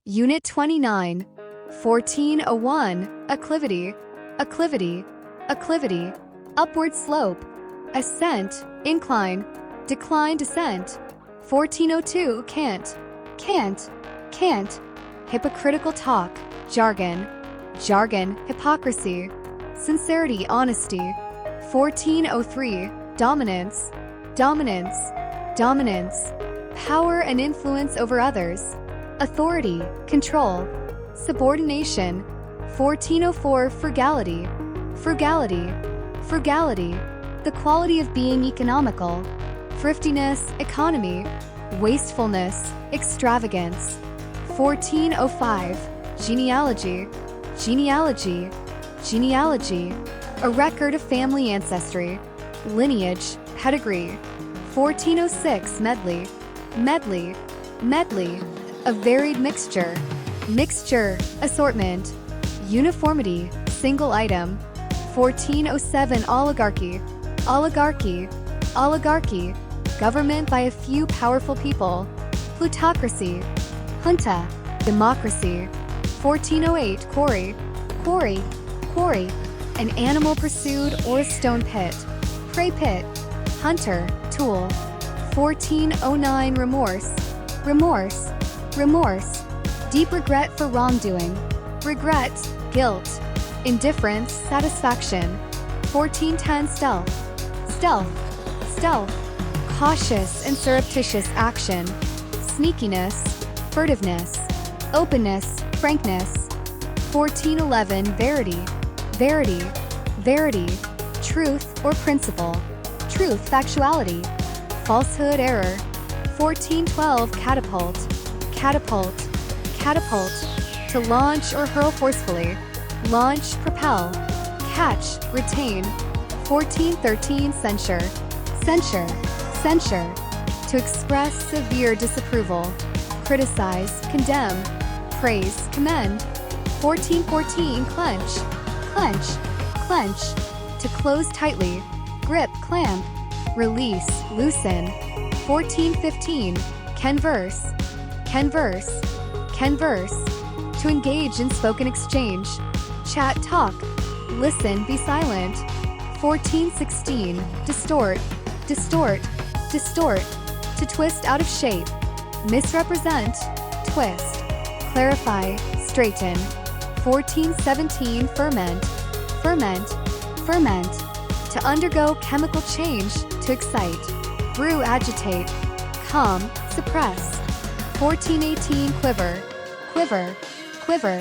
Unit 29. 1401. Acclivity. Acclivity. Acclivity. Upward slope. Ascent. Incline. Decline. Descent. 1402. Cant. Cant. Cant. Hypocritical talk. Jargon. Jargon. Hypocrisy. Sincerity. Honesty. 1403. Dominance. Dominance. Dominance. Power and influence over others. Authority. Control. Subordination. 1404. Frugality. Frugality. Frugality. The quality of being economical. Thriftiness. Economy. Wastefulness. Extravagance. 1405. Genealogy. Genealogy. Genealogy. A record of family ancestry. Lineage. Pedigree. 1406. Medley. Medley. Medley. A varied mixture. Mixture. Assortment. Uniformity. Single item. 1407. Oligarchy. Oligarchy. Oligarchy. Government by a few powerful people. Plutocracy. Junta. Democracy. 1408. Quarry. Quarry. Quarry. An animal pursued or a stone pit. Prey pit. Hunter. Tool. 1409. Remorse. Remorse. Remorse. Deep regret for wrongdoing. Regret. Guilt. Indifference. Satisfaction. 1410. Stealth. Stealth. Stealth. Cautious and surreptitious action. Sneakiness. Furtiveness. Openness. Frankness. 1411. Verity. Verity. Verity. Truth or principle. Truth. Factuality. Falsehood. Error. 1412. Catapult. Catapult. Catapult. To launch or hurl forcefully. Launch. Propel. Catch. Retain. 1413. Censure. Censure. Censure. To express severe disapproval. Criticize. Condemn. Praise. Commend. 1414. Clench. Clench. Clench. To close tightly. Grip. Clamp. Release. Loosen. 1415. Converse. Converse. Converse. To engage in spoken exchange. Chat. Talk. Listen. Be silent. 1416. Distort. Distort. Distort. To twist out of shape. Misrepresent. Twist. Clarify. Straighten. 1417. Ferment. Ferment. Ferment. To undergo chemical change. To excite. Brew. Agitate. Calm. Suppress. 1418. Quiver. Quiver. Quiver.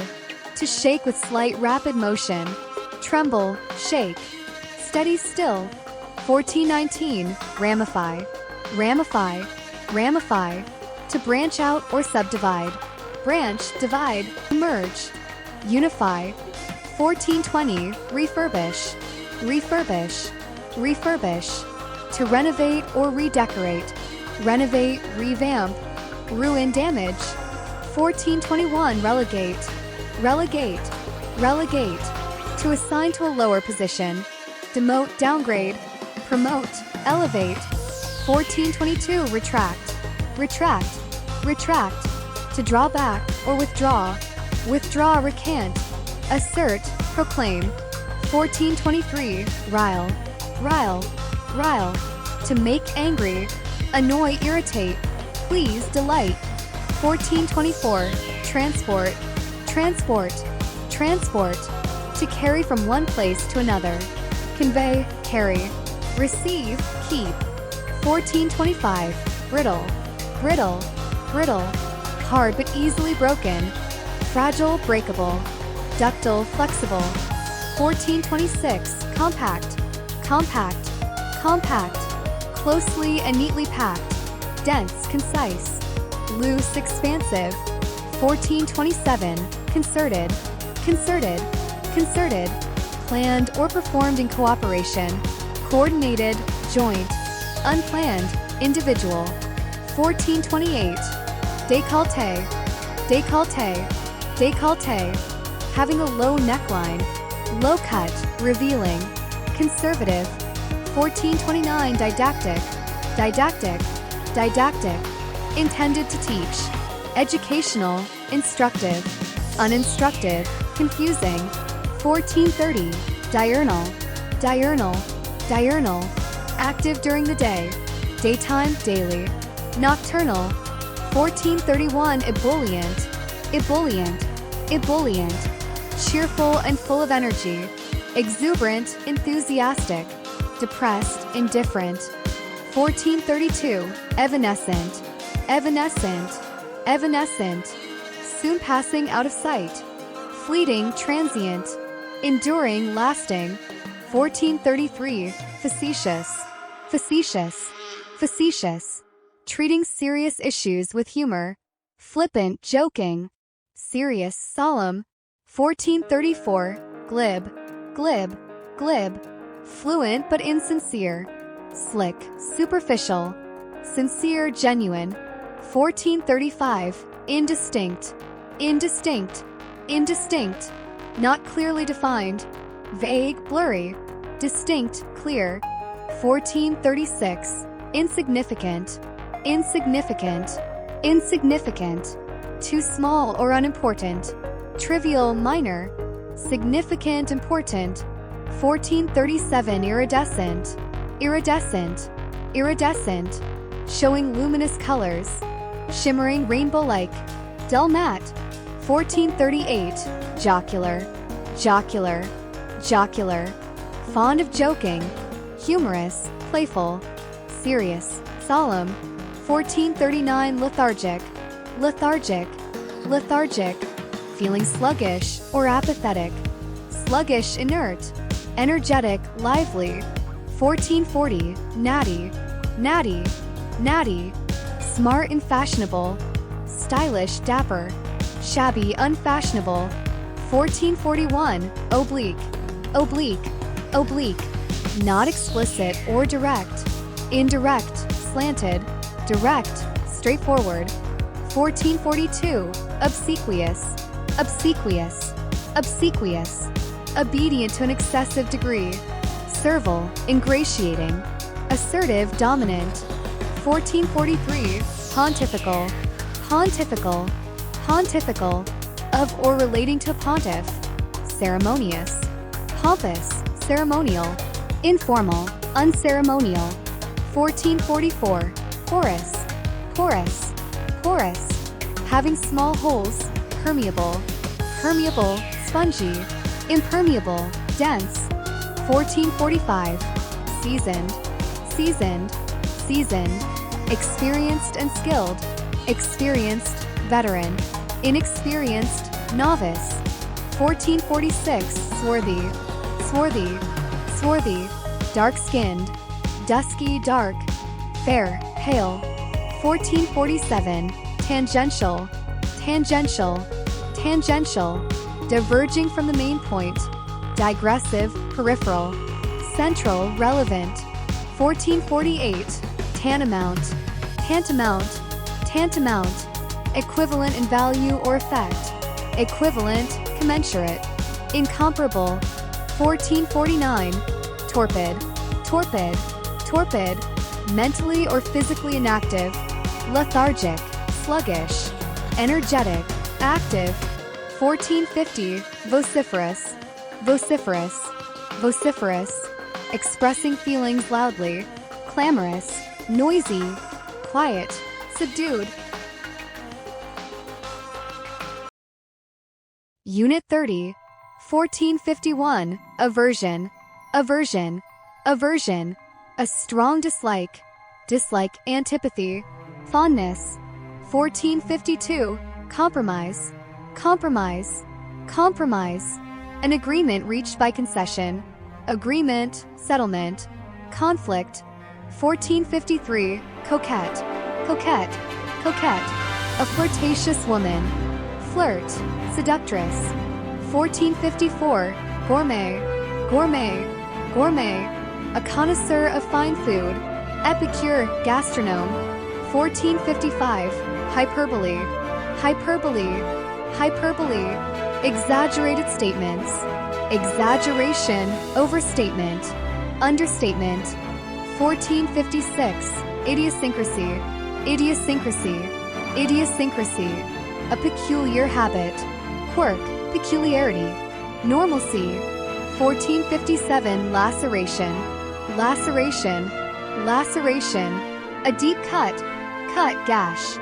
To shake with slight rapid motion. Tremble. Shake. Steady still. 1419. Ramify. Ramify. Ramify. To branch out or subdivide. Branch. Divide. Merge. Unify. 1420. Refurbish. Refurbish. Refurbish. To renovate or redecorate. Renovate. Revamp. Ruin. Damage. 1421. Relegate. Relegate. Relegate. To assign to a lower position. Demote. Downgrade. Promote. Elevate. 1422. Retract. Retract. Retract. To draw back or withdraw. Withdraw. Recant. Assert. Proclaim. 1423. Rile. Rile. Rile. To make angry. Annoy. Irritate. Please. Delight. 1424. Transport. Transport. Transport. To carry from one place to another. Convey. Carry. Receive. Keep. 1425. Brittle. Brittle. Brittle. Hard but easily broken. Fragile. Breakable. Ductile. Flexible. 1426. Compact. Compact. Compact. Closely and neatly packed. Dense. Concise. Loose. Expansive. 1427. Concerted. Concerted. Concerted. Planned or performed in cooperation. Coordinated. Joint. Unplanned. Individual. 1428. Décolleté. Décolleté. Décolleté. Having a low neckline. Low cut. Revealing. Conservative. 1429. Didactic. Didactic. Didactic. Intended to teach. Educational. instructive, uninstructive, confusing. 1430, diurnal, diurnal, diurnal, active during the day, daytime, daily, nocturnal. 1431, ebullient, ebullient, ebullient, cheerful and full of energy, exuberant, enthusiastic, depressed, indifferent. 1432, evanescent, evanescent, evanescent, soon passing out of sight, fleeting, transient, enduring, lasting. 1433, facetious, facetious, facetious, treating serious issues with humor, flippant, joking, serious, solemn. 1434, glib, glib, glib, fluent but insincere, slick, superficial, sincere, genuine. 1435, indistinct, indistinct, indistinct, not clearly defined, vague, blurry, distinct, clear. 1436, insignificant, insignificant, insignificant, too small or unimportant, trivial, minor, significant, important. 1437, iridescent, iridescent, iridescent, showing luminous colors, shimmering, rainbow-like, dull matte. 1438, jocular, jocular, jocular, fond of joking, humorous, playful, serious, solemn. 1439, lethargic, lethargic, lethargic, feeling sluggish or apathetic, sluggish, inert, energetic, lively. 1440, natty, natty, natty, smart and fashionable, stylish, dapper, shabby, unfashionable. 1441, oblique, oblique, oblique, not explicit or direct, indirect, slanted, direct, straightforward. 1442, obsequious, obsequious, obsequious, obedient to an excessive degree, servile, ingratiating, assertive, dominant. 1443, pontifical, pontifical, pontifical, of or relating to a pontiff, ceremonious, pompous, ceremonial, informal, unceremonial. 1444, porous, porous, porous, having small holes, permeable, permeable, spongy, impermeable, dense. 1445, seasoned, seasoned, seasoned, experienced and skilled, experienced, veteran, inexperienced, novice. 1446, swarthy, swarthy, swarthy, dark-skinned, dusky, dark, fair, pale. 1447, tangential, tangential, tangential, diverging from the main point, digressive, peripheral, central, relevant. 1448, tantamount, tantamount, tantamount, equivalent in value or effect, equivalent, commensurate, incomparable. 1449, torpid, torpid, torpid, mentally or physically inactive, lethargic, sluggish, energetic, active. 1450, vociferous, vociferous, vociferous, expressing feelings loudly, clamorous, noisy, quiet, subdued. Unit 30, 1451, aversion, aversion, aversion, a strong dislike, dislike, antipathy, fondness. 1452, compromise, compromise, compromise, an agreement reached by concession, agreement, settlement, conflict. 1453, coquette, coquette, coquette, a flirtatious woman, flirt, seductress. 1454, gourmet, gourmet, gourmet, a connoisseur of fine food, epicure, gastronome. 1455, hyperbole, hyperbole, hyperbole, exaggerated statements, exaggeration, overstatement, understatement. 1456, idiosyncrasy, idiosyncrasy, idiosyncrasy, a peculiar habit, quirk, peculiarity, normalcy. 1457 laceration, laceration, laceration, a deep cut, cut gash,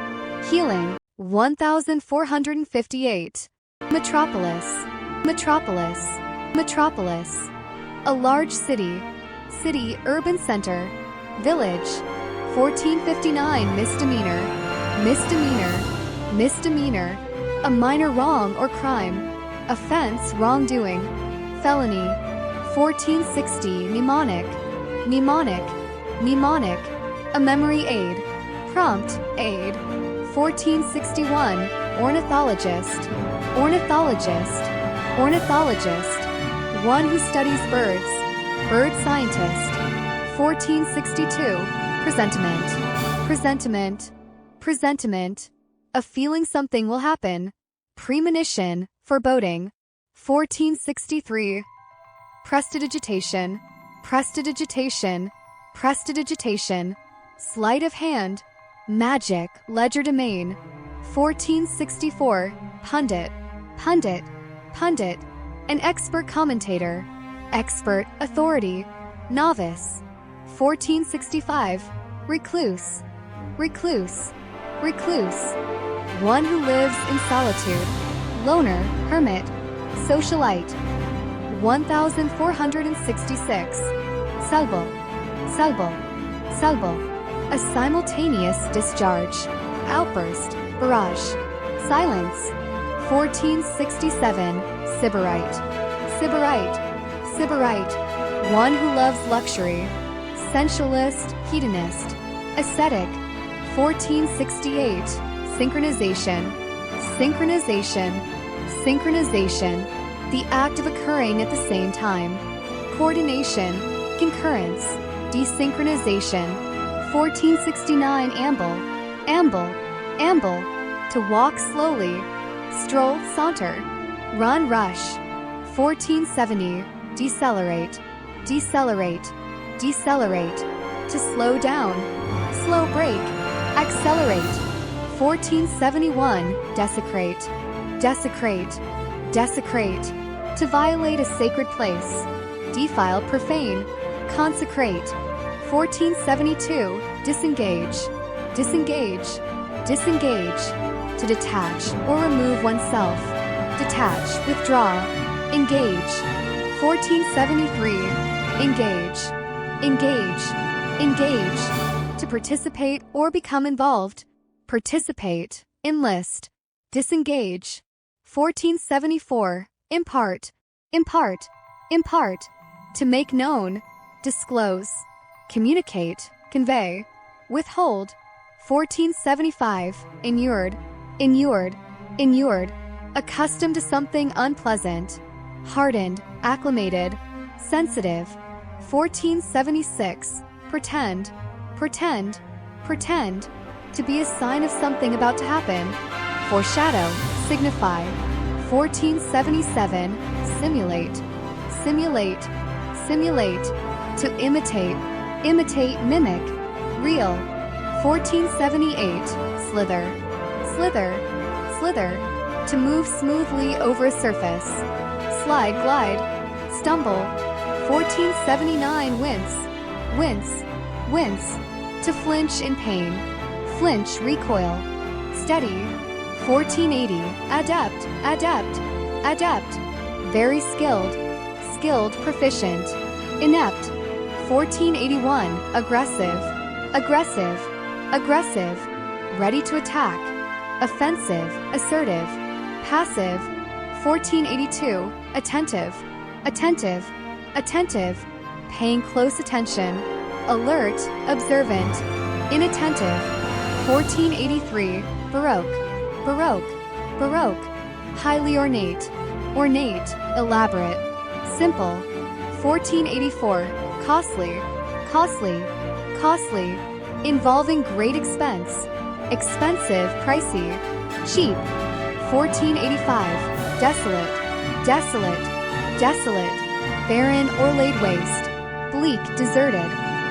healing. 1458 metropolis, metropolis, metropolis, a large city, city, urban center, village. 1459 misdemeanor, misdemeanor, misdemeanor, a minor wrong or crime, offense, wrongdoing, felony. 1460 mnemonic, mnemonic, mnemonic, a memory aid, prompt, aid. 1461 ornithologist, ornithologist, ornithologist, one who studies birds, bird scientist. 1462 presentiment, presentiment, presentiment, a feeling something will happen, premonition, foreboding. 1463 prestidigitation, prestidigitation, prestidigitation, sleight of hand, magic, legerdemain. 1464 pundit, pundit, pundit, an expert commentator, expert, authority, novice. 1465 recluse, recluse, recluse, one who lives in solitude, loner, hermit, socialite. 1466 salvo, salvo, salvo, a simultaneous discharge, outburst, barrage, silence. 1467 sybarite, sybarite, sybarite, one who loves luxury, sensualist, hedonist, ascetic. 1468 synchronization, synchronization, synchronization, the act of occurring at the same time, coordination, concurrence, desynchronization. 1469 amble, amble, amble, to walk slowly, stroll, saunter, run, rush. 1470 decelerate, decelerate, decelerate, to slow down, slow break, accelerate. 1471 desecrate, desecrate, desecrate, to violate a sacred place, defile, profane, consecrate. 1472 disengage, disengage, disengage, to detach or remove oneself, detach, withdraw, engage. 1473 engage, engage, engage, to participate or become involved, participate, enlist, disengage. 1474 impart, impart, impart, to make known, disclose, communicate, convey, withhold. 1475 inured, inured, inured, accustomed to something unpleasant, hardened, acclimated, sensitive. 1476 pretend, pretend, pretend, to be a sign of something about to happen, foreshadow, signify. 1477 simulate, simulate, simulate, to imitate, imitate, mimic, real. 1478 slither, slither, slither, to move smoothly over a surface, slide, glide, stumble. 1479 wince, wince, wince, to flinch in pain, flinch, recoil, steady. 1480 adept, adept, adept, very skilled, skilled, proficient, inept. 1481 aggressive, aggressive, aggressive, ready to attack, offensive, assertive, passive. 1482 attentive, attentive, attentive, paying close attention, alert, observant, inattentive. 1483 baroque, baroque, baroque, highly ornate, ornate, elaborate, simple. 1484 costly, costly, costly, involving great expense, expensive, pricey, cheap. 1485 desolate, desolate, desolate, barren or laid waste, bleak, deserted,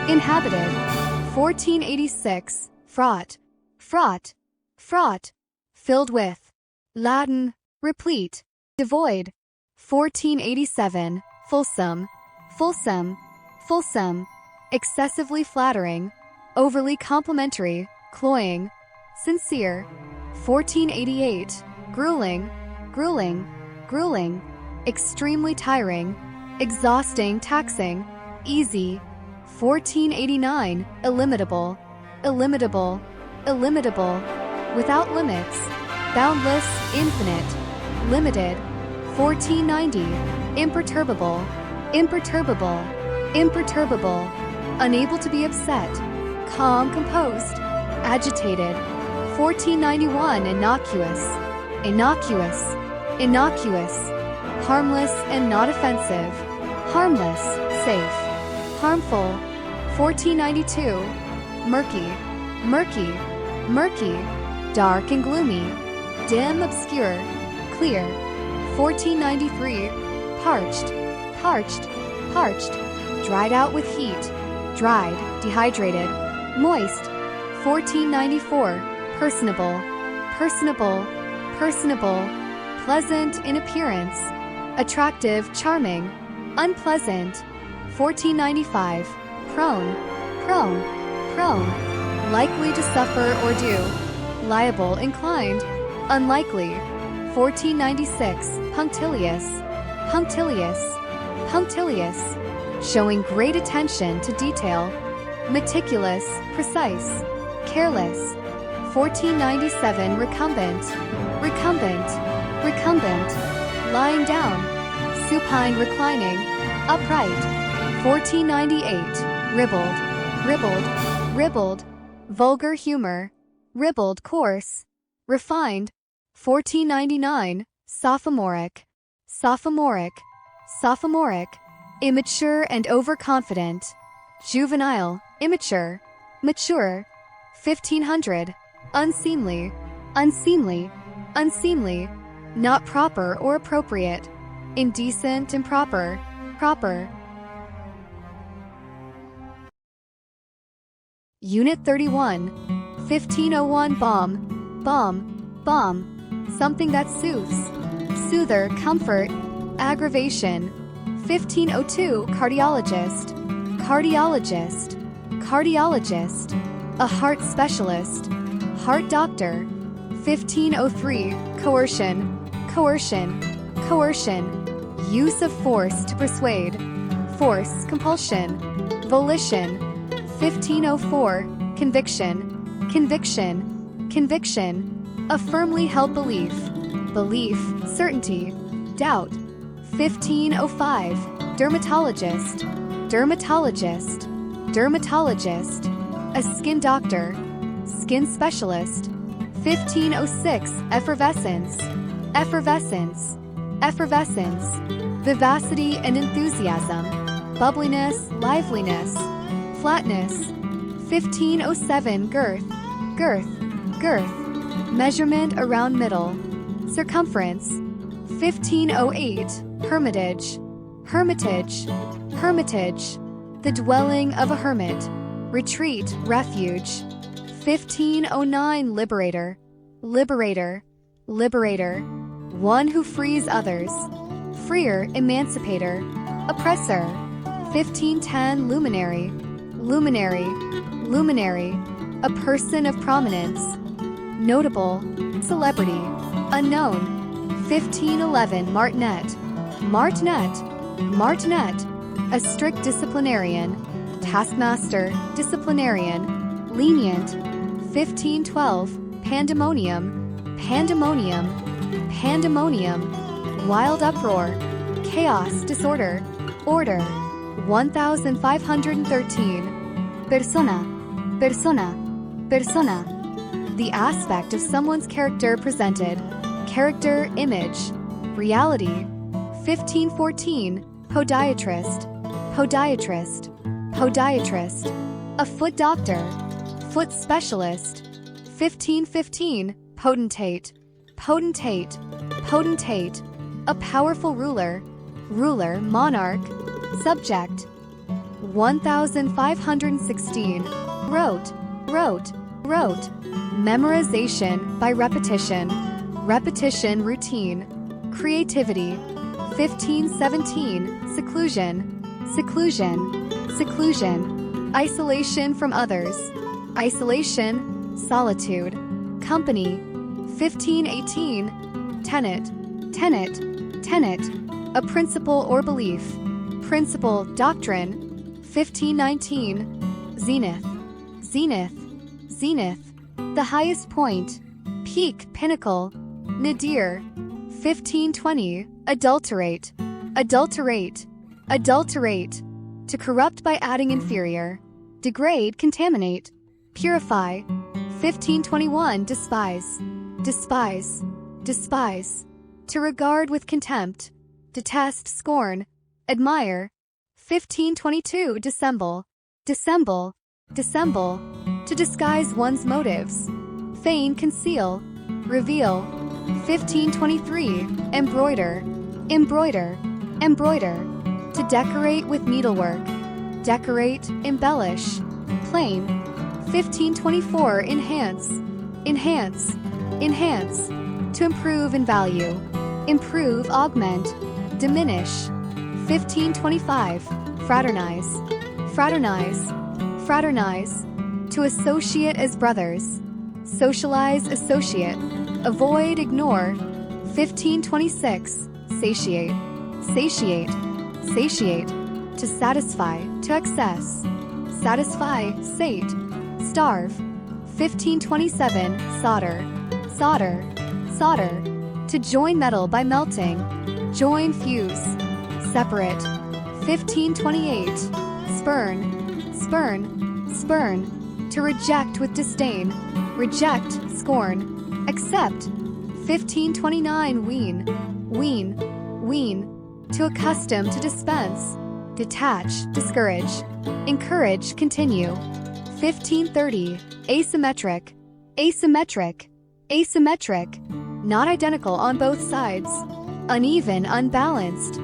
inhabited. 1486 fraught, fraught, fraught, filled with, Latin, replete, devoid. 1487, fulsome, fulsome, fulsome, excessively flattering, overly complimentary, cloying, sincere. 1488, grueling, grueling, grueling, extremely tiring, exhausting, taxing, easy. 1489, illimitable, illimitable, illimitable, without limits, boundless, infinite, limited. 1490, imperturbable, imperturbable, imperturbable, unable to be upset, calm, composed, agitated. 1491, innocuous, innocuous, innocuous, harmless and not offensive, harmless, safe, harmful. 1492, murky, murky, murky, dark and gloomy, dim, obscure, clear. 1493, parched, parched, parched, dried out with heat, dried, dehydrated, moist. 1494, personable, personable, personable, pleasant in appearance, attractive, charming, unpleasant. 1495, prone, prone, prone, likely to suffer or do, liable, inclined, unlikely. 1496, punctilious, punctilious, punctilious, showing great attention to detail, meticulous, precise, careless. 1497, recumbent, recumbent, recumbent, lying down, supine, reclining, upright. 1498, ribald, ribald, ribald, vulgar humor, ribald, coarse, refined. 1499, sophomoric, sophomoric, sophomoric, immature and overconfident, juvenile, immature, mature. 1500, unseemly, unseemly, unseemly, not proper or appropriate, indecent, improper, proper. Unit 31, 1501, balm, balm, balm, something that soothes, soother, comfort, aggravation. 1502, cardiologist, cardiologist, cardiologist, a heart specialist, heart doctor. 1503, coercion, coercion, coercion, use of force to persuade, force, compulsion, volition. 1504, conviction, conviction, conviction, a firmly held belief, belief, certainty, doubt. 1505, dermatologist, dermatologist, dermatologist, a skin doctor, skin specialist. 1506, effervescence, effervescence, effervescence, vivacity and enthusiasm, bubbliness, liveliness, flatness. 1507, girth, girth, girth, measurement around middle, circumference. 1508, hermitage, hermitage, hermitage, the dwelling of a hermit, retreat, refuge. 1509, liberator, liberator, liberator, one who frees others, freer, emancipator, oppressor. 1510, luminary, luminary, luminary, a person of prominence, notable, celebrity, unknown. 1511, martinet, martinet, martinet, a strict disciplinarian, taskmaster, disciplinarian, lenient. 1512, pandemonium, pandemonium, pandemonium, wild uproar, chaos, disorder, order. 1513, persona, persona, persona, the aspect of someone's character presented, character, image, reality. 1514, podiatrist, podiatrist, podiatrist, a foot doctor, foot specialist. 1515, potentate, potentate, potentate, a powerful ruler, ruler, monarch, subject. 1516, rote, rote, rote, memorization by repetition, repetition, routine, creativity. 1517, seclusion, seclusion, seclusion, isolation from others, isolation, solitude, company. 1518, tenet, tenet, tenet, a principle or belief, principle, doctrine. 1519, zenith, zenith, zenith, the highest point, peak, pinnacle, nadir. 1520, adulterate, adulterate, adulterate, to corrupt by adding inferior, degrade, contaminate, purify. 1521, despise, despise, despise, to regard with contempt, detest, scorn, admire. 1522, dissemble, dissemble, dissemble, to disguise one's motives, feign, conceal, reveal. 1523, embroider, embroider, embroider, to decorate with needlework, decorate, embellish, plain. 1524, enhance, enhance, enhance, to improve in value, improve, augment, diminish. 1525, fraternize, fraternize, fraternize, to associate as brothers, socialize, associate, avoid, ignore. 1526, satiate, satiate, satiate, to satisfy, to excess, satisfy, sate, starve. 1527, solder, solder, solder, to join metal by melting, join, fuse, separate. 1528, spurn, spurn, spurn, to reject with disdain, reject, scorn, accept. 1529, wean, wean, wean, to accustom, to dispense, detach, discourage, encourage, continue. 1530, asymmetric, asymmetric, asymmetric, not identical on both sides, uneven, unbalanced,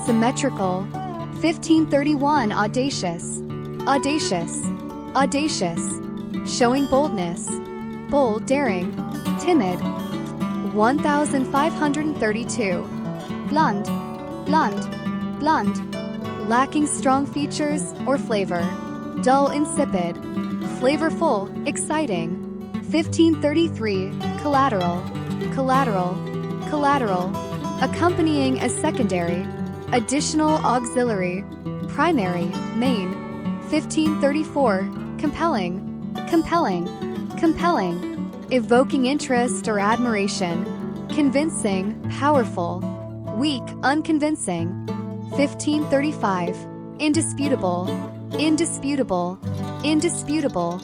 symmetrical. 1531, audacious, audacious, audacious, showing boldness, bold, daring, timid. 1532, blunt, blunt, blunt, lacking strong features or flavor, dull, insipid, flavorful, exciting. 1533, collateral, collateral, collateral, accompanying as secondary, additional, auxiliary, primary, main. 1534, compelling, compelling, compelling, evoking interest or admiration, convincing, powerful, weak, unconvincing. 1535, indisputable, indisputable, indisputable,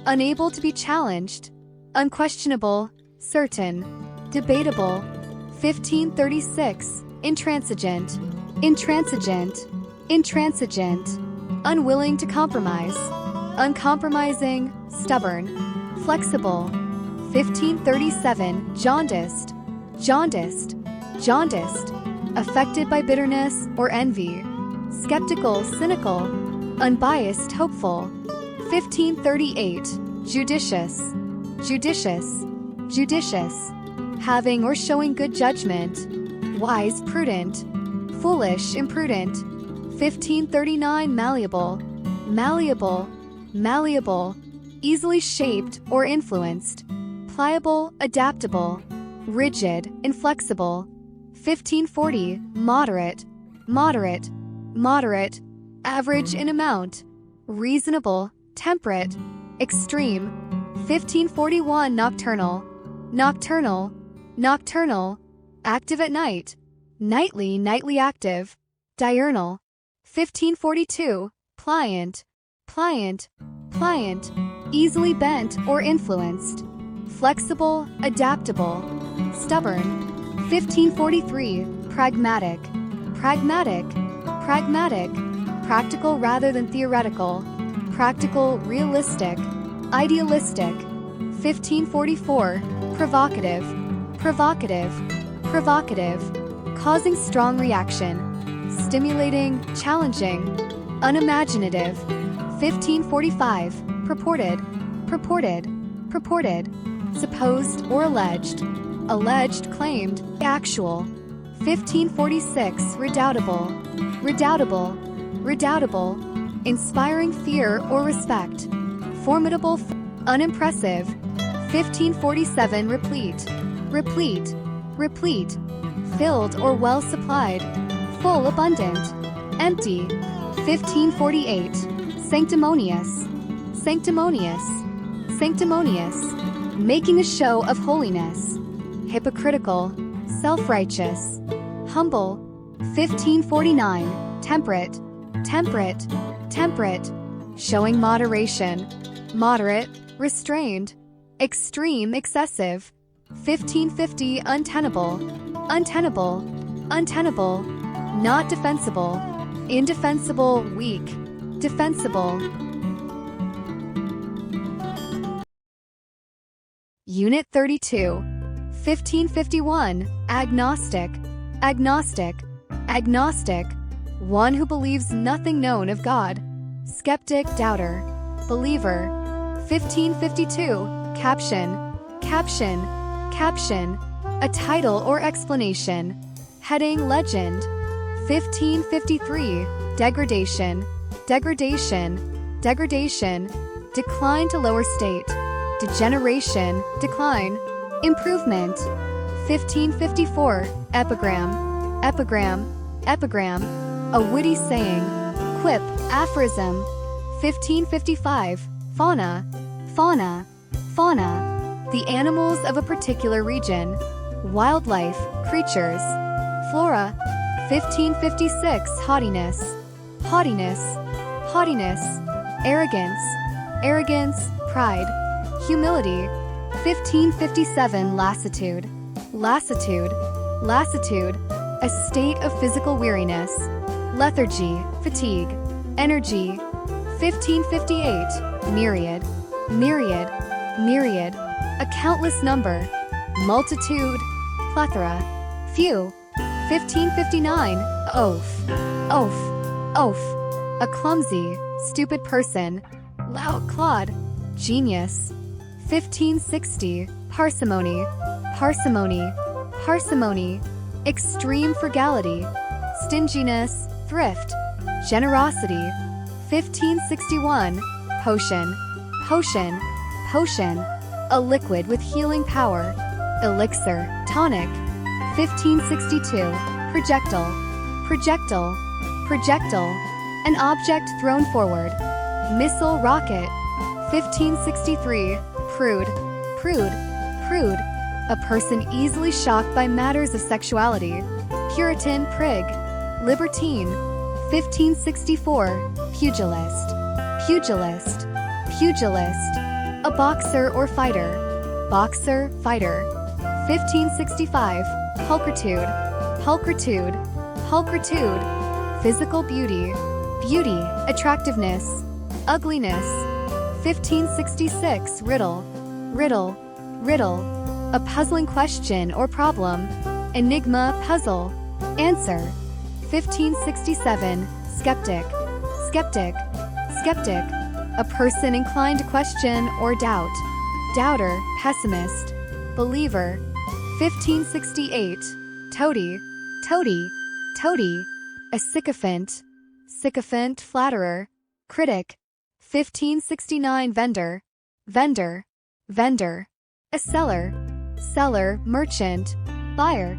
unable to be challenged, unquestionable, certain, debatable. 1536, intransigent, intransigent, intransigent, unwilling to compromise, uncompromising, stubborn, flexible. 1537, jaundiced, jaundiced, jaundiced, affected by bitterness or envy, skeptical, cynical, unbiased, hopeful. 1538, judicious, judicious, judicious, having or showing good judgment, wise, prudent, foolish, imprudent. 1539, malleable, malleable, malleable, easily shaped or influenced, pliable, adaptable, rigid, inflexible. 1540, moderate, moderate, moderate, average in amount, reasonable, temperate, extreme. 1541, nocturnal, nocturnal, nocturnal, active at night, nightly, nightly active, diurnal. 1542, pliant, pliant, pliant, easily bent or influenced, flexible, adaptable, stubborn. 1543, pragmatic, pragmatic, pragmatic, practical rather than theoretical, practical, realistic, idealistic. 1544, provocative, provocative, provocative, causing strong reaction, stimulating, challenging, unimaginative. 1545, purported, purported, purported, supposed or alleged, alleged, claimed, actual. 1546 redoubtable, redoubtable, redoubtable, inspiring fear or respect. Formidable, unimpressive. 1547 replete, replete, replete, filled or well supplied, full, abundant, empty. 1548 sanctimonious, sanctimonious, sanctimonious, making a show of holiness. Hypocritical, self-righteous, humble. 1549 temperate, temperate, temperate, showing moderation, moderate, restrained, extreme, excessive. 1550 untenable, untenable, untenable, not defensible, indefensible, weak, defensible. Unit 32, 1551, agnostic, agnostic, agnostic, one who believes nothing known of God. Skeptic, doubter, believer. 1552, caption, caption, caption, a title or explanation. Heading, legend. 1553, degradation, degradation, degradation, decline to lower state. Degeneration, decline, improvement. 1554, epigram, epigram, epigram, a witty saying, quip, aphorism. 1555, fauna, fauna, fauna, the animals of a particular region. Wildlife, creatures. Flora. 1556, haughtiness, haughtiness, haughtiness, arrogance, arrogance, pride, humility. 1557, lassitude, lassitude, lassitude, a state of physical weariness. Lethargy, fatigue, energy. 1558, myriad, myriad, myriad, a countless number. Multitude, plethora, few. 1559, oaf, oaf, oaf, a clumsy, stupid person. Loud, clod, genius. 1560, parsimony, parsimony, parsimony, extreme frugality, stinginess, thrift, generosity. 1561, potion, potion, potion, a liquid with healing power. Elixir, tonic. 1562, projectile, projectile, projectile, an object thrown forward. Missile, rocket. 1563, prude, prude, prude, a person easily shocked by matters of sexuality. Puritan, prig, libertine. 1564, pugilist, pugilist, pugilist, a boxer or fighter. Boxer, fighter. 1565, pulchritude, pulchritude, pulchritude, physical beauty, beauty, attractiveness, ugliness. 1566, riddle, riddle, riddle, a puzzling question or problem. Enigma, puzzle, answer. 1567, skeptic, skeptic, skeptic, a person inclined to question or doubt. Doubter, pessimist, believer. 1568, toady, toady, toady, a sycophant, sycophant, flatterer, critic. 1569, vendor, vendor, vendor, a seller, seller, merchant, buyer.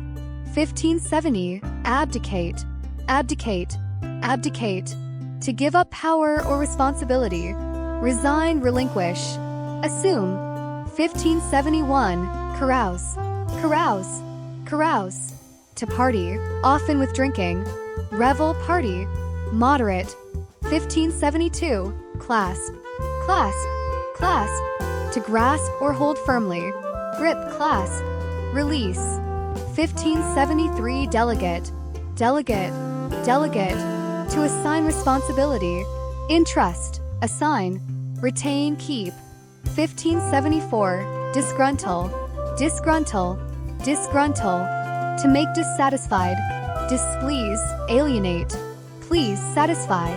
1570, abdicate, abdicate, abdicate, to give up power or responsibility. Resign, relinquish, assume. 1571, carouse, carouse, carouse, to party, often with drinking. Revel, party, moderate. 1572, clasp, clasp, clasp, to grasp or hold firmly. Grip, clasp, release. 1573, delegate, delegate, delegate, to assign responsibility. Entrust, assign, retain, keep. 1574, disgruntle, disgruntle, disgruntle, to make dissatisfied. Displease, alienate, please, satisfy.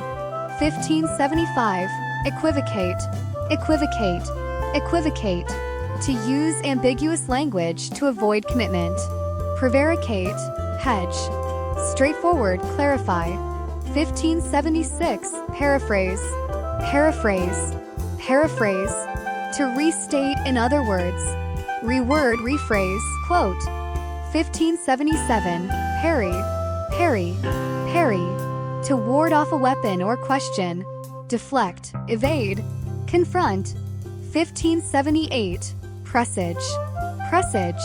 1575, equivocate, equivocate, equivocate, To use ambiguous language to avoid commitment. Prevaricate, hedge. Straightforward, clarify. 1576, paraphrase. Paraphrase. Paraphrase. To restate, in other words. Reword, rephrase, quote. 1577, parry. Parry. Parry. To ward off a weapon or question. Deflect, evade. Confront. 1578, presage. Presage.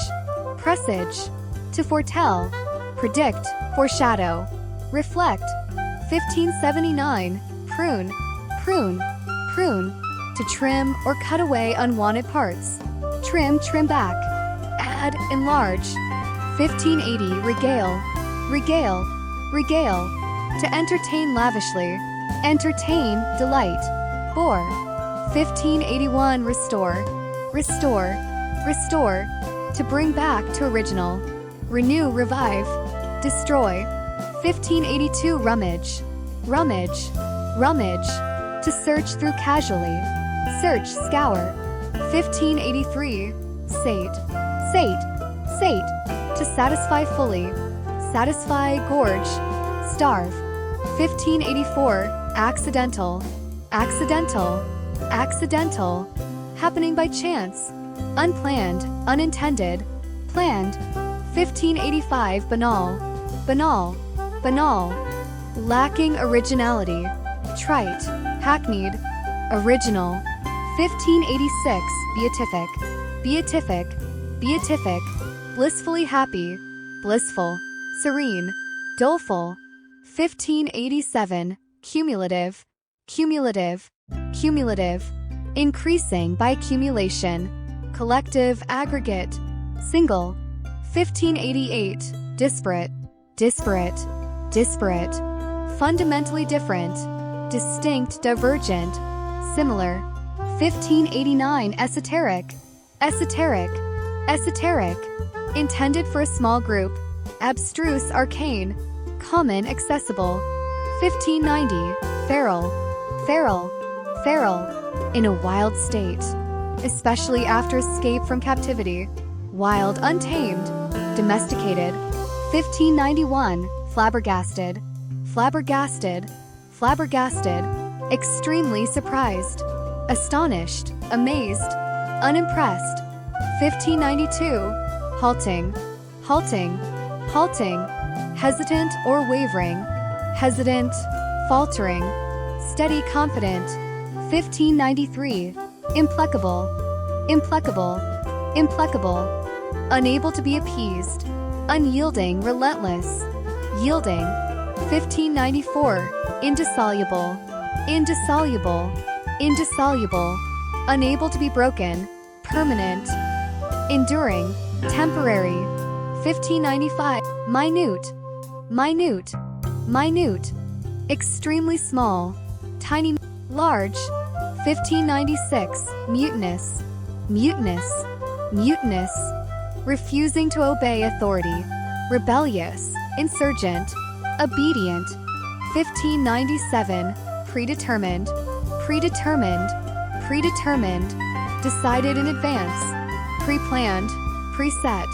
Presage. To foretell. Predict, foreshadow. Reflect. 1579, prune. Prune. Prune. To trim or cut away unwanted parts. Trim, trim back. Add, enlarge. 1580, regale. Regale. Regale. To entertain lavishly. Entertain, delight. Bore. 1581, restore. Restore. Restore. To bring back to original. Renew, revive. Destroy. 1582, rummage. Rummage. Rummage. To search through casually. Search, scour. 1583, sate. Sate. Sate. To satisfy fully. Satisfy, gorge. Starve. 1584, accidental. Accidental. Accidental. Happening by chance. Unplanned, unintended. Planned. 1585, banal. Banal. Banal. Lacking originality. Trite. Hackneyed. Original. 1586, beatific. Beatific. Beatific. Blissfully happy. Blissful. Serene. Doleful. 1587, cumulative. Cumulative. Cumulative. Increasing by accumulation. Collective, aggregate. Single. 1588, disparate. Disparate. Disparate. Fundamentally different. Distinct, divergent. Similar. 1589, esoteric. Esoteric. Esoteric. Intended for a small group. Abstruse, arcane. Common, accessible. 1590, feral. Feral. Feral. In a wild state. Especially after escape from captivity. Wild, untamed. Domesticated. 1591, flabbergasted. Flabbergasted. Flabbergasted. Extremely surprised. Astonished. Amazed. Unimpressed. 1592, halting. Halting. Halting. Hesitant or wavering. Hesitant. Faltering. Steady, confident. 1593, implacable. Implacable. Implacable. Unable to be appeased. Unyielding, relentless. Yielding. 1594, indissoluble. Indissoluble. Indissoluble. Unable to be broken. Permanent. Enduring. Temporary. 1595, minute. Minute. Minute. Extremely small. Tiny. Large. 1596, mutinous. Mutinous. Mutinous. Refusing to obey authority. Rebellious. Insurgent. Obedient. 1597, predetermined. Predetermined. Predetermined. Decided in advance. Pre-planned. Preset.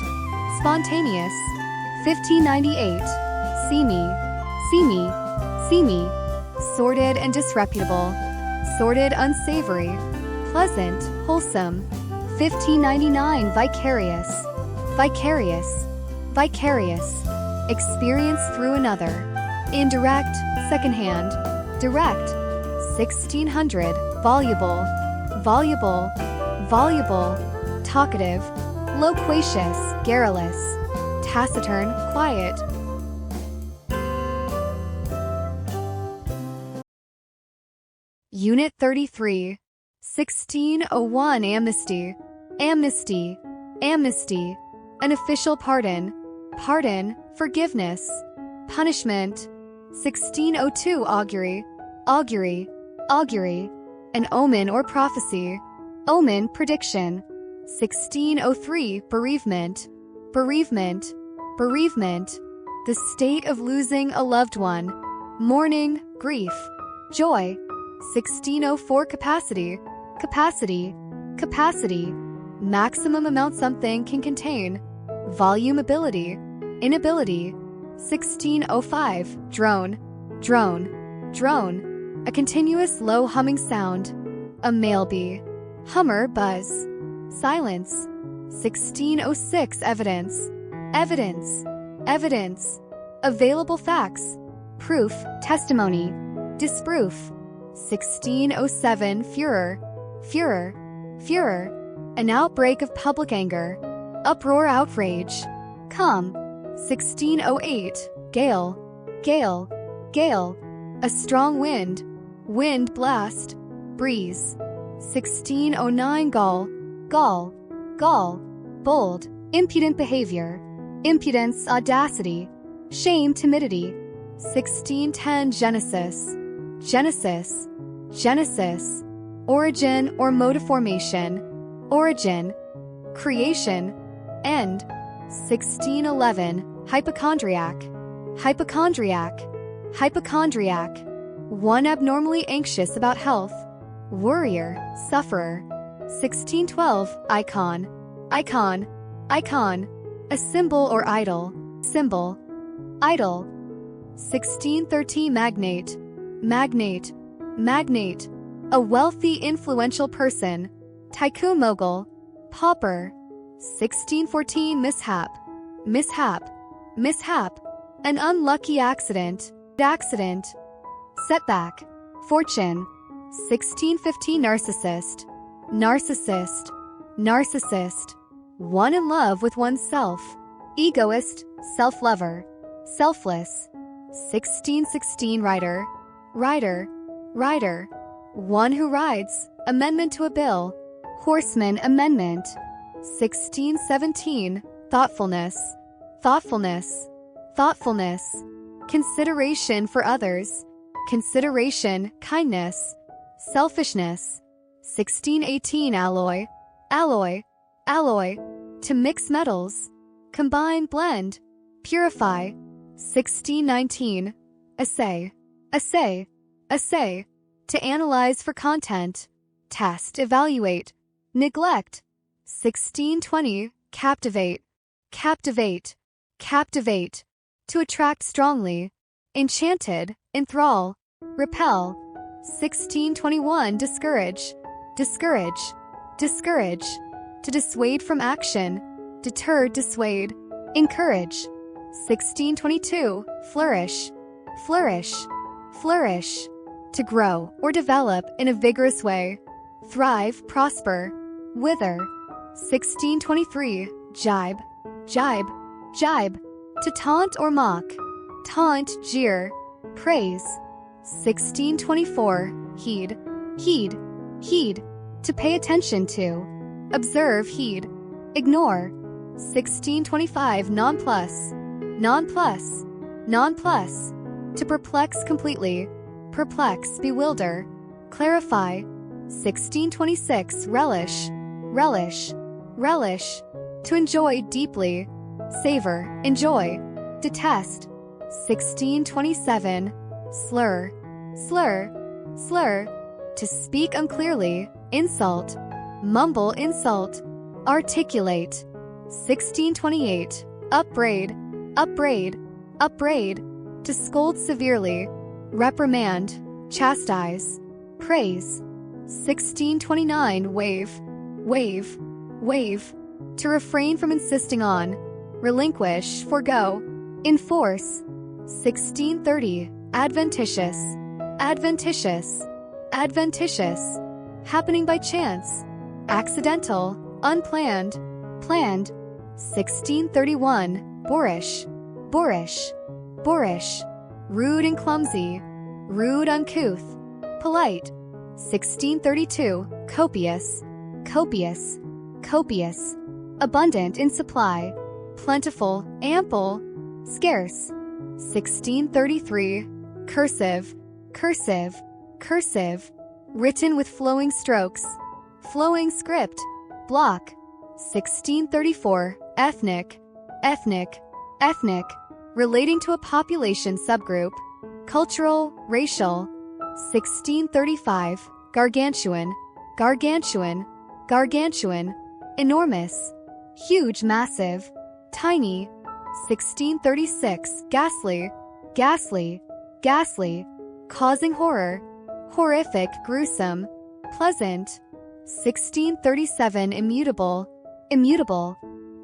Spontaneous. 1598, seamy. Seamy. Seamy. Sordid and disreputable. Sordid, unsavory. Pleasant, wholesome. 1599, vicarious. Vicarious. Vicarious. Experience through another. Indirect, secondhand. Direct. 1600, voluble. Voluble. Voluble. Talkative. Loquacious, garrulous. Taciturn, quiet. Unit 33, 1601, amnesty. Amnesty. Amnesty. An official pardon. Pardon, forgiveness. Punishment. 1602, augury. Augury. Augury. An omen or prophecy. Omen, prediction. 1603, bereavement. Bereavement. Bereavement. The state of losing a loved one. Mourning, grief. Joy. 1604, capacity. Capacity. Capacity. maximum amount something can contain, volume, ability, inability. 1605, drone, drone, drone, a continuous low humming sound, a male bee, hummer, buzz, silence. 1606, evidence, evidence, evidence, available facts, proof, testimony, disproof. 1607, furor, furor, furor, an outbreak of public anger, uproar, outrage, calm. 1608, gale, gale, gale, a strong wind, wind, blast, breeze. 1609, gall, gall, gall, bold, impudent behavior, impudence, audacity, shame, timidity. 1610, genesis, genesis, genesis, origin or mode of formation, origin, creation, end. 1611, hypochondriac, hypochondriac, hypochondriac, one abnormally anxious about health, worrier, sufferer. 1612, icon, icon, icon, a symbol or idol, symbol, idol. 1613, magnate, magnate, magnate, a wealthy, influential person, tycoon, mogul, pauper. 1614, mishap, mishap, mishap, an unlucky accident, accident, setback, fortune. 1615, narcissist, narcissist, narcissist, one in love with oneself, egoist, self-lover, selfless. 1616, rider, rider, rider, one who rides, amendment to a bill, horseman, amendment. 1617, thoughtfulness, thoughtfulness, thoughtfulness, consideration for others, consideration, kindness, selfishness. 1618, alloy, alloy, alloy, to mix metals, combine, blend, purify. 1619, assay, assay, assay, to analyze for content, test, evaluate, neglect. 1620, captivate, captivate, captivate, to attract strongly, enchanted, enthrall, repel. 1621, discourage, discourage, discourage, to dissuade from action, deter, dissuade, encourage. 1622, flourish, flourish, flourish, to grow or develop in a vigorous way, thrive, prosper, wither. 1623, jibe, jibe, jibe, to taunt or mock, taunt, jeer, praise. 1624, heed, heed, heed, to pay attention to, observe, heed, ignore. 1625, nonplus, nonplus, nonplus, to perplex completely, perplex, bewilder, clarify. 1626, relish, relish, relish, to enjoy deeply, savor, enjoy, detest. 1627, slur, slur, slur, to speak unclearly, insult, mumble, insult, articulate. 1628, upbraid, upbraid, upbraid, to scold severely, reprimand, chastise, praise. 1629, wave, wave, wave, to refrain from insisting on, relinquish, forego, enforce. 1630, adventitious, adventitious, adventitious, happening by chance, accidental, unplanned, planned. 1631, boorish, boorish, boorish, rude and clumsy, rude, uncouth, polite. 1632, copious, copious, copious, abundant in supply, plentiful, ample, scarce. 1633, cursive, cursive, cursive, written with flowing strokes, flowing script, block. 1634, ethnic, ethnic, ethnic, relating to a population subgroup, cultural, racial. 1635, gargantuan, gargantuan, gargantuan, enormous, huge, massive, tiny. 1636, ghastly, ghastly, ghastly, causing horror, horrific, gruesome, pleasant. 1637, immutable, immutable,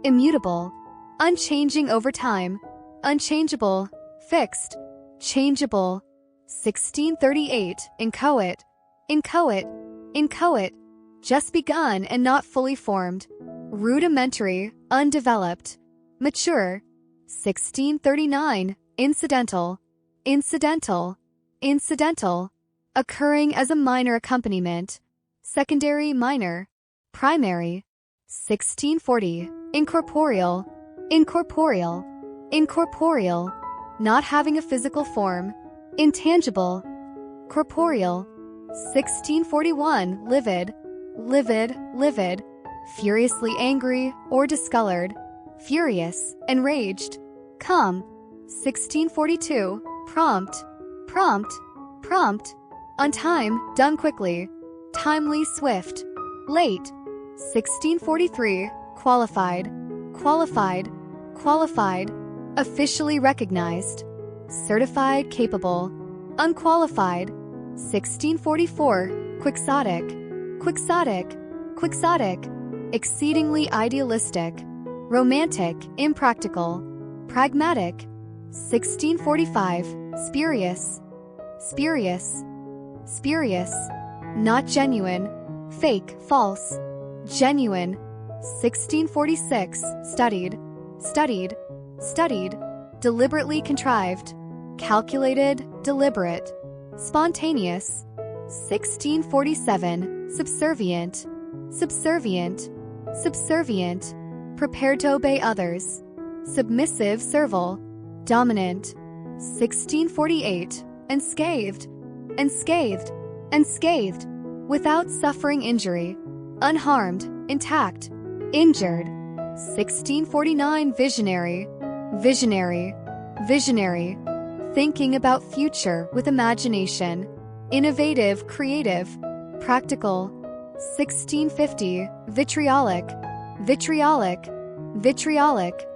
immutable, unchanging over time, unchangeable, fixed, changeable. 1638, inchoate, inchoate, inchoate, just begun and not fully formed, rudimentary, undeveloped, mature. 1639, incidental, incidental, incidental, occurring as a minor accompaniment, secondary, minor, primary. 1640, incorporeal, incorporeal, incorporeal, not having a physical form, intangible, corporeal. 1641, livid, livid, livid, furiously angry or discolored, furious, enraged, calm. 1642, prompt, prompt, prompt, on time, done quickly, timely, swift, late. 1643, qualified, qualified, qualified, officially recognized, certified, capable, unqualified. 1644, quixotic, quixotic, quixotic, exceedingly idealistic, romantic, impractical, pragmatic. 1645, spurious, spurious, spurious, not genuine, fake, false, genuine. 1646, studied, studied, studied, deliberately contrived, calculated, deliberate, spontaneous. 1647, subservient, subservient, subservient, prepared to obey others, submissive, servile, dominant. 1648, unscathed, unscathed, unscathed, without suffering injury, unharmed, intact, injured. 1649, visionary, visionary, visionary, thinking about future with imagination, innovative, creative, practical. 1650, vitriolic, vitriolic, vitriolic,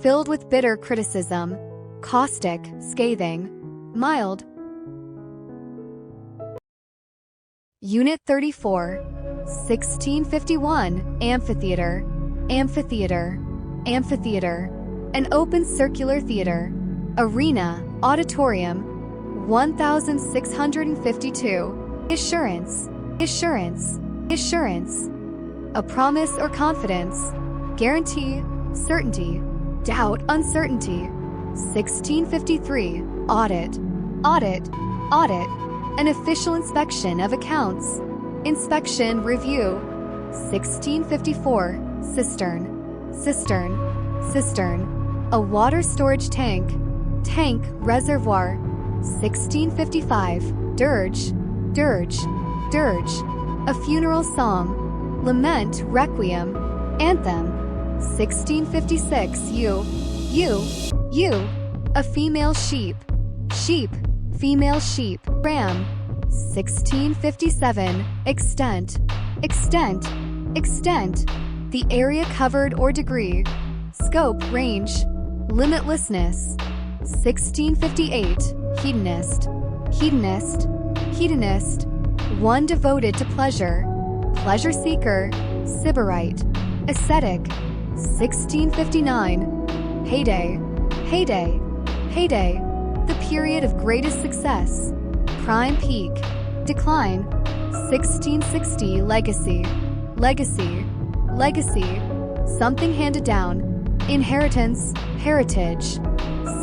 filled with bitter criticism, caustic, scathing, mild. Unit 34, 1651, amphitheater, amphitheater, amphitheater, an open circular theater, arena, auditorium. 1652, assurance, assurance, assurance, a promise or confidence, guarantee, certainty, doubt, uncertainty. 1653, audit, audit, audit, an official inspection of accounts, inspection, review. 1654, cistern, cistern, cistern, a water storage tank, tank, reservoir. 1655, dirge, dirge, dirge, a funeral song, lament, requiem, anthem. 1656, you, a female sheep, sheep, female sheep, ram. 1657, extent, extent, extent, the area covered or degree, scope, range, limitlessness. 1658, hedonist, hedonist, hedonist, one devoted to pleasure, pleasure seeker, sybarite, ascetic. 1659, heyday, heyday, heyday, the period of greatest success, prime, peak, decline. 1660, legacy, legacy, legacy, something handed down, inheritance, heritage.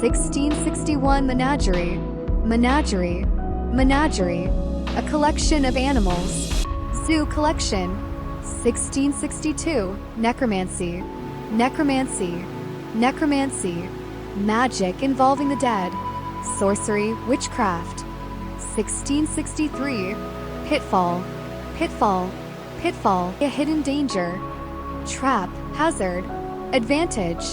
1661, menagerie, menagerie, menagerie, a collection of animals, zoo collection. 1662, necromancy, necromancy, necromancy, magic involving the dead, sorcery, witchcraft. 1663, pitfall, pitfall, pitfall, a hidden danger, trap, hazard, advantage.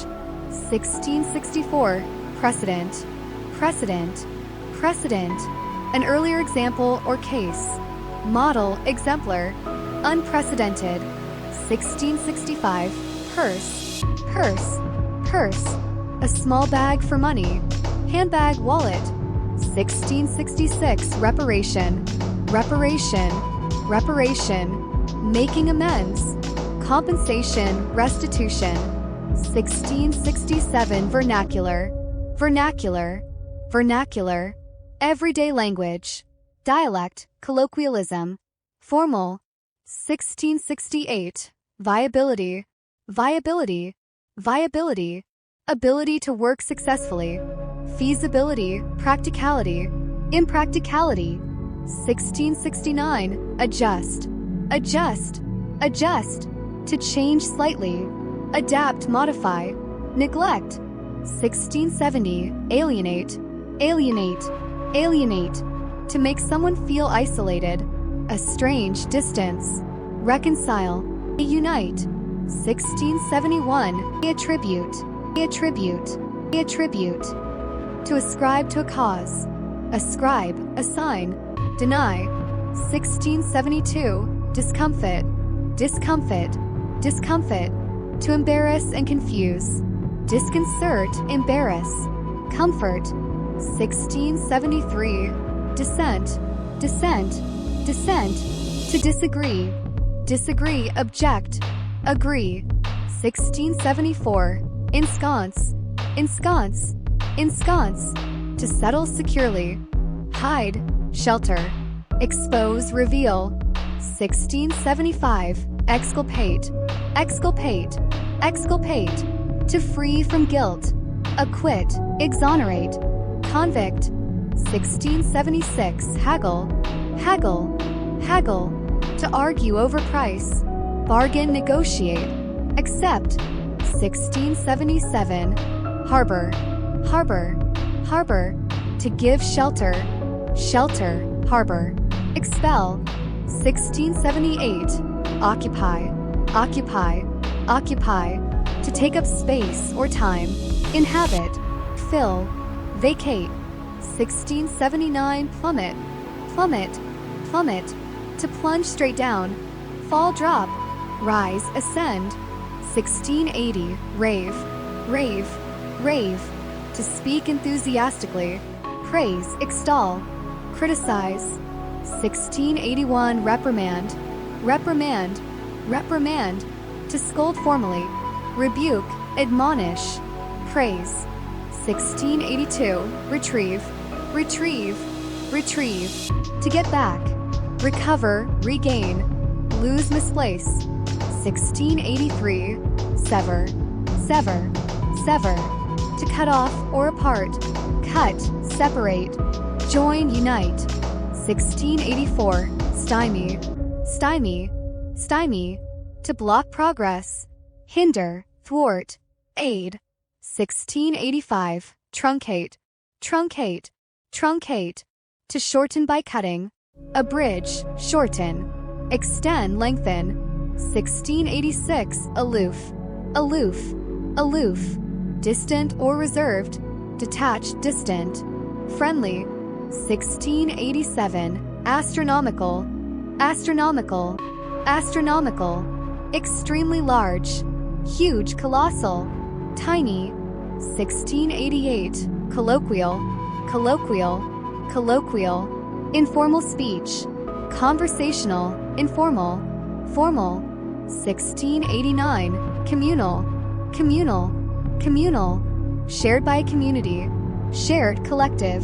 1664, precedent, precedent, precedent, an earlier example or case, model, exemplar, unprecedented. 1665, purse, purse, purse. A small bag for money, handbag, wallet. 1666, reparation, reparation, reparation. Making amends, compensation, restitution. 1667, vernacular, vernacular, vernacular. Everyday language, dialect, colloquialism, formal. 1668, viability, viability, viability. Ability to work successfully, feasibility, practicality, impracticality. 1669, adjust, adjust, adjust. To change slightly, adapt, modify, neglect. 1670, alienate, alienate, alienate. To make someone feel isolated, estrange, distance, reconcile, unite. 1671, attribute, attribute, attribute. To ascribe to a cause, ascribe, assign, deny. 1672, discomfit, discomfit, discomfit. To embarrass and confuse, disconcert, embarrass, comfort. 1673, dissent, dissent, dissent. To disagree, disagree, object, agree. 1674, ensconce, ensconce, ensconce. To settle securely, hide, shelter, expose, reveal. 1675, exculpate, exculpate, exculpate. To free from guilt, acquit, exonerate, convict. 1676, haggle, haggle, haggle. To argue over price, bargain, negotiate, accept. 1677, harbor, harbor, harbor. To give shelter, shelter, harbor, expel. 1678, occupy, occupy, occupy. To take up space or time, inhabit, fill, vacate. 1679, plummet, plummet, plummet. To plunge straight down, fall, drop, rise, ascend. 1680, rave, rave, rave. To speak enthusiastically, praise, extol, criticize. 1681, reprimand, reprimand, reprimand. To scold formally, rebuke, admonish, praise. 1682, retrieve, retrieve, retrieve. To get back, recover, regain, lose, misplace. 1683, sever, sever, sever. To cut off or apart, cut, separate, join, unite. 1684, stymie, stymie, stymie. To block progress, hinder, thwart, aid. 1685, truncate, truncate, truncate. To shorten by cutting, abridge, shorten, extend, lengthen. 1686, aloof, aloof, aloof. Distant or reserved, detached, distant, friendly. 1687, astronomical, astronomical, astronomical. Extremely large, huge, colossal, tiny. 1688, colloquial, colloquial, colloquial. Informal speech, conversational, informal, formal. 1689, communal, communal, communal. Shared by a community, shared, collective,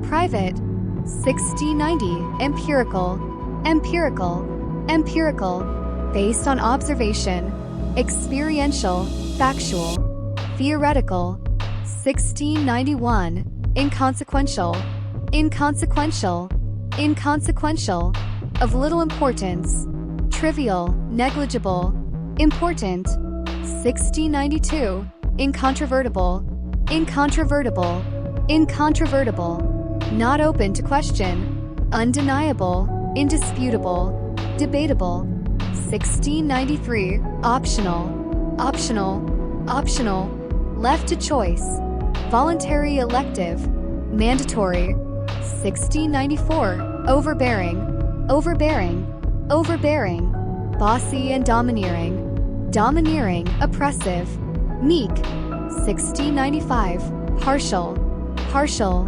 private. 1690, empirical, empirical, empirical. Based on observation, experiential, factual, theoretical. 1691, inconsequential, inconsequential, inconsequential. Of little importance, trivial, negligible, important. 1692, incontrovertible, incontrovertible, incontrovertible. Not open to question, undeniable, indisputable, debatable. 1693, optional, optional, optional. Left to choice, voluntary, elective, mandatory. 1694, overbearing, overbearing, overbearing. Bossy and domineering, domineering, oppressive, meek. 1695, partial, partial,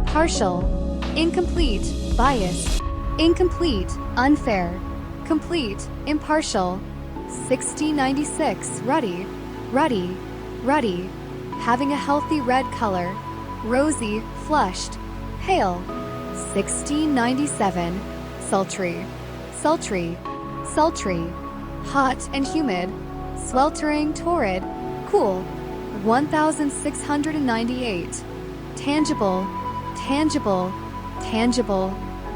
partial, incomplete, biased, incomplete, unfair, complete, impartial. 1696, ruddy, ruddy, ruddy, having a healthy red color, rosy, flushed, pale. 1697, sultry, sultry, sultry, hot and humid, sweltering, torrid, cool. 1698, tangible, tangible, tangible,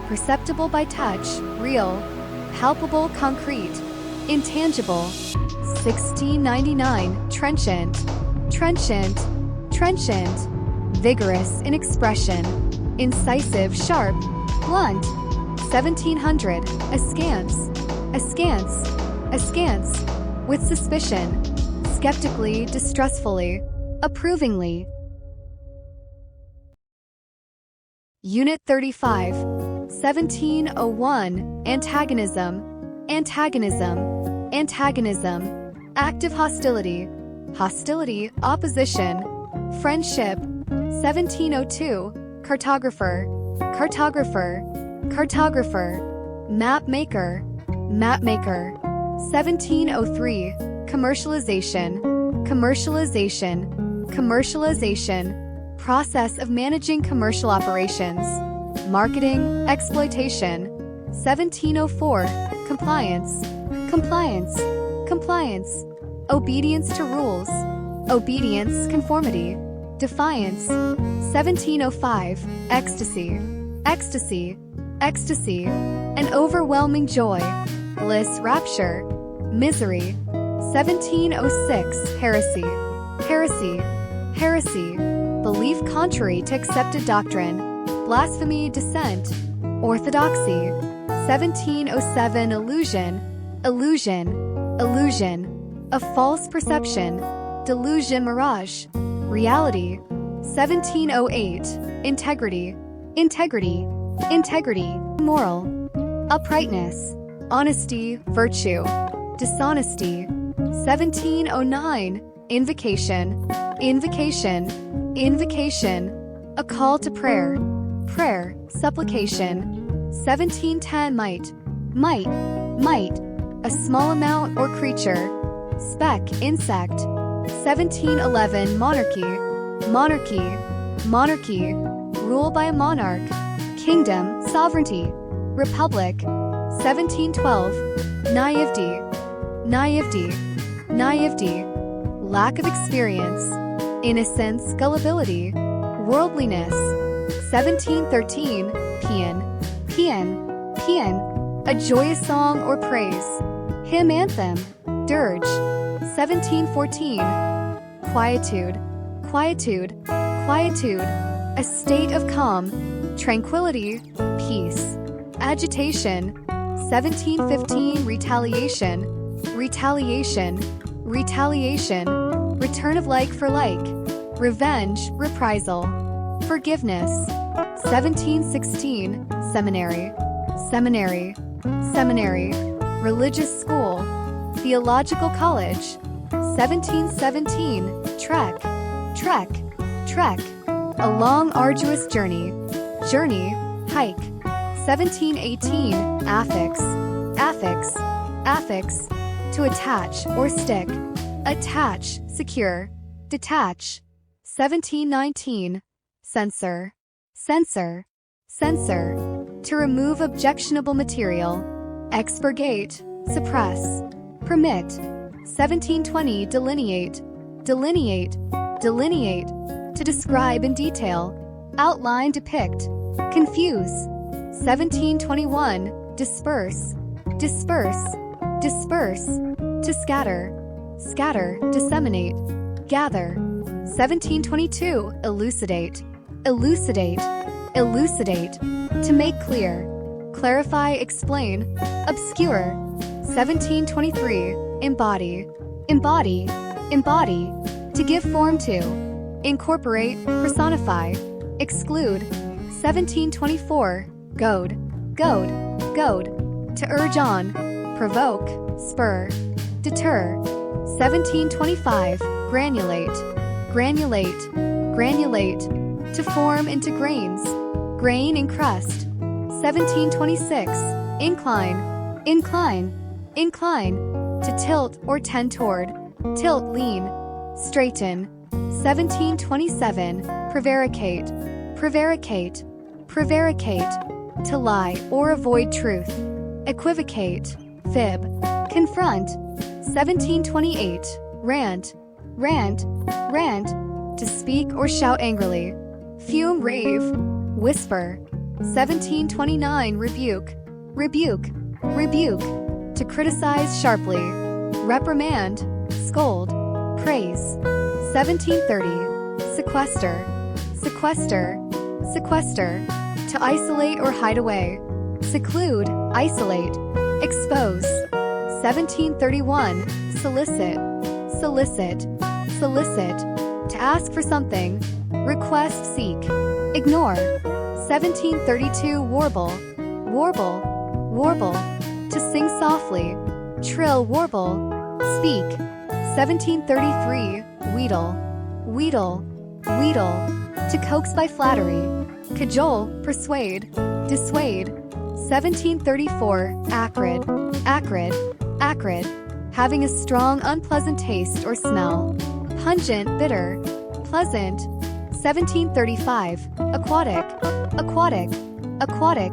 perceptible by touch, real, palpable, concrete, intangible. 1699, trenchant, trenchant, trenchant, vigorous in expression, incisive, sharp, blunt. 1700, askance, askance, askance, with suspicion, skeptically, distrustfully, approvingly. Unit 35, 1701, antagonism, antagonism, antagonism, active hostility, hostility, opposition, friendship. 1702, cartographer, cartographer, cartographer, map maker, map maker. 1703, commercialization, commercialization, commercialization, process of managing commercial operations, marketing, exploitation. 1704, compliance, compliance, compliance, obedience to rules, obedience, conformity, defiance. 1705, ecstasy, ecstasy, ecstasy, an overwhelming joy, bliss, rapture, misery. 1706, heresy, heresy, heresy, belief contrary to accepted doctrine, blasphemy, dissent, orthodoxy. 1707, illusion, illusion, illusion, a false perception, delusion, mirage, reality. 1708, integrity, integrity, integrity, moral, uprightness, honesty, virtue, dishonesty. 1709, invocation, invocation, invocation, a call to prayer, prayer, supplication. 1710, might, might, might, a small amount or creature, speck, insect. 1711, monarchy, monarchy, monarchy, rule by a monarch, kingdom, sovereignty, republic. 1712, naivety, naivety, naivety, lack of experience, innocence, gullibility, worldliness. 1713, paean, paean, paean, a joyous song or praise, hymn, anthem, dirge. 1714, quietude, quietude, quietude, a state of calm, tranquility, peace, agitation. 1715, retaliation, retaliation, retaliation, return of like for like, revenge, reprisal, forgiveness. 1716, seminary, seminary, seminary, religious school, theological college. 1717, trek, trek, trek, a long arduous journey, journey, hike. 1718, affix, affix, affix, to attach or stick, attach, secure, detach. 1719, censor, censor, censor, to remove objectionable material, expurgate, suppress, permit. 1720, delineate, delineate, delineate, to describe in detail, outline, depict, confuse. 1721, disperse, disperse, disperse, to scatter, scatter, disseminate, gather. 1722, elucidate, elucidate, elucidate, to make clear, clarify, explain, obscure. 1723, embody, embody, embody, to give form to, incorporate, personify, exclude. 1724, goad, goad, goad, to urge on, provoke, spur, deter. 1725. Granulate, granulate, granulate. To form into grains, grain in crust. 1726. Incline, incline, incline. To tilt or tend toward, tilt, lean, straighten. 1727. Prevaricate, prevaricate, prevaricate. To lie or avoid truth, equivocate, fib, confront. 1728. Rant, rant, rant. To speak or shout angrily, fume, rave, whisper. 1729. Rebuke, rebuke, rebuke. To criticize sharply, reprimand, scold, praise. 1730. Sequester, sequester, sequester. To isolate or hide away, seclude, isolate, expose. 1731. Solicit, solicit, solicit. To ask for something, request, seek, ignore. 1732. Warble, warble, warble. To sing softly, trill, warble, speak. 1733. Wheedle, wheedle, wheedle. To coax by flattery, cajole, persuade, dissuade. 1734. Acrid, acrid, acrid. Having a strong, unpleasant taste or smell. Pungent, bitter, pleasant. 1735. Aquatic, aquatic, aquatic.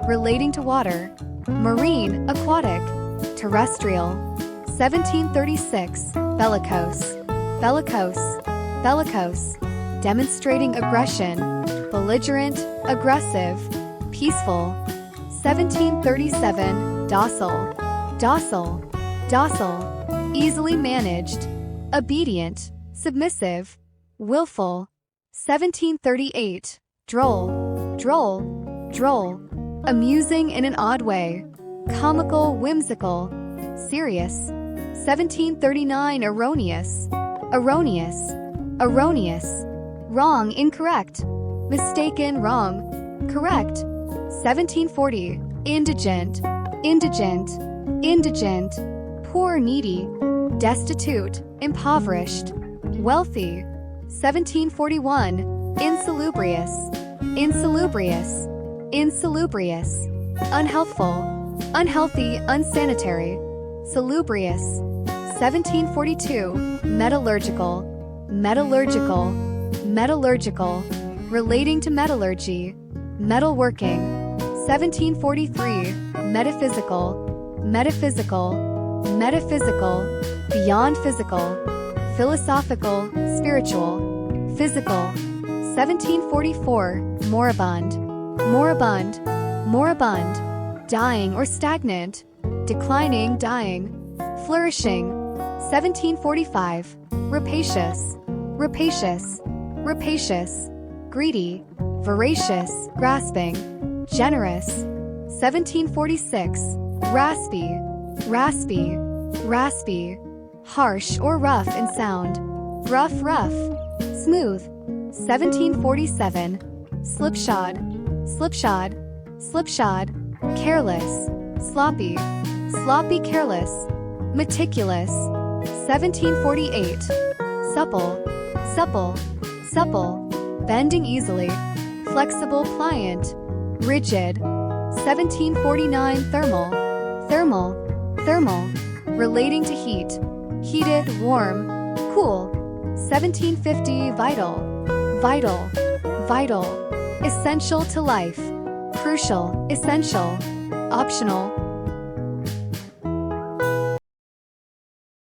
Relating to water. Marine, aquatic, terrestrial. 1736. Bellicose, bellicose, bellicose. Demonstrating aggression, belligerent, aggressive, peaceful. 1737. Docile, docile, docile. Easily managed, obedient, submissive, willful. 1738. Droll, droll, droll. Amusing in an odd way, comical, whimsical, serious. 1739. Erroneous, erroneous, erroneous. Wrong, incorrect, mistaken, wrong, correct. 1740. Indigent, indigent, indigent. Poor, needy, destitute, impoverished, wealthy. 1741. Insalubrious, insalubrious, insalubrious. Unhealthful, unhealthy, unsanitary, salubrious. 1742. Metallurgical, metallurgical, metallurgical. Relating to metallurgy, metalworking. 1743. Metaphysical, metaphysical, metaphysical. Beyond physical, philosophical, spiritual, physical. 1744. Moribund, moribund, moribund. Dying or stagnant, declining, dying, flourishing. 1745. Rapacious, rapacious, rapacious. Greedy, voracious, grasping, generous. 1746. Raspy, raspy, raspy. Harsh or rough in sound, rough, rough, smooth. 1747. Slipshod, slipshod, slipshod. Careless, sloppy, sloppy, careless, meticulous. 1748. Supple, supple, supple. Bending easily, flexible, pliant, rigid. 1749. Thermal, thermal, thermal. Relating to heat, heated, warm, cool. 1750. Vital, vital, vital. Essential to life, crucial, essential, optional.